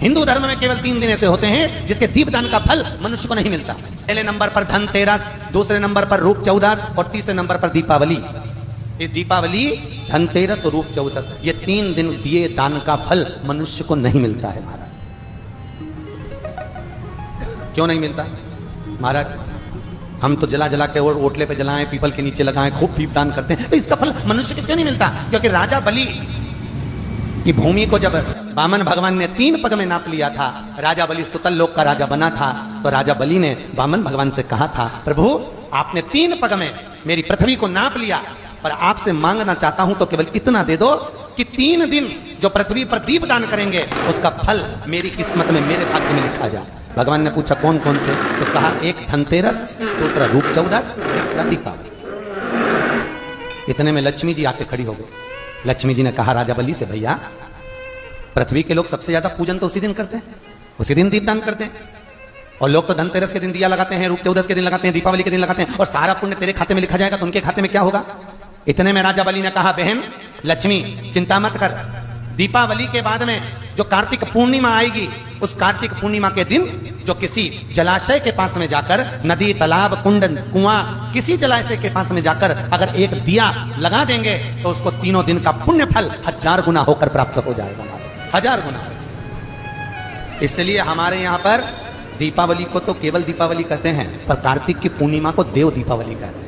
हिंदू धर्म में केवल 3 दिन ऐसे होते हैं जिसके दीपदान का फल मनुष्य को नहीं मिलता। पहले नंबर पर धनतेरस, दूसरे नंबर पर रूप चौदस और तीसरे नंबर पर दीपावली। ये दीपावली, धनतेरस और रूप चौदस, ये 3 दिन दिए दान का फल मनुष्य को नहीं मिलता है महाराज। क्यों नहीं मिलता महाराज? हम तो जला जला के और ओटले पे जलाएं, पीपल के नीचे लगाएं, खूब दीपदान करते हैं, तो इसका फल मनुष्य को क्यों नहीं मिलता? क्योंकि राजा बलि की भूमि को जब वामन भगवान ने 3 पग में नाप लिया था, राजा बलि सुतल लोक का राजा बना था, तो राजा बलि ने वामन भगवान से कहा था, प्रभु आपने 3 पग में मेरी पृथ्वी को नाप लिया, पर आपसे मांगना चाहता हूं तो केवल इतना दे दो कि 3 दिन जो पृथ्वी पर दीपदान करेंगे उसका फल मेरी किस्मत में, मेरे भाग्य में लिखा जाए। भगवान ने पूछा कौन कौन से? तो कहा एक धनतेरस, दूसरा रूप चौदस, तीसरा दीपावली। इतने में लक्ष्मी जी आके खड़ी हो गई। लक्ष्मी जी ने कहा राजा बलि से, भैया पृथ्वी के लोग सबसे ज्यादा पूजन तो उसी दिन करते हैं, उसी दिन दीपदान करते हैं, और लोग तो धनतेरस के दिन दिया लगाते हैं, रूप चौदस के दिन लगाते हैं, दीपावली के दिन लगाते हैं, और सारा पुण्य तेरे खाते में लिखा जाएगा, तो उनके खाते में क्या होगा? इतने में राजा बलि ने कहा, बहन लक्ष्मी चिंता मत कर, दीपावली के बाद में जो कार्तिक पूर्णिमा आएगी, उस कार्तिक पूर्णिमा के दिन जो किसी जलाशय के पास में जाकर, नदी, तालाब, कुंड, कुआं, किसी जलाशय के पास में जाकर अगर एक दिया लगा देंगे तो उसको 3 दिन का पुण्य फल 1000 गुना होकर प्राप्त हो जाएगा, 1000 गुना। इसलिए हमारे यहाँ पर दीपावली को तो केवल दीपावली कहते हैं, पर कार्तिक की पूर्णिमा को देव दीपावली कहते हैं।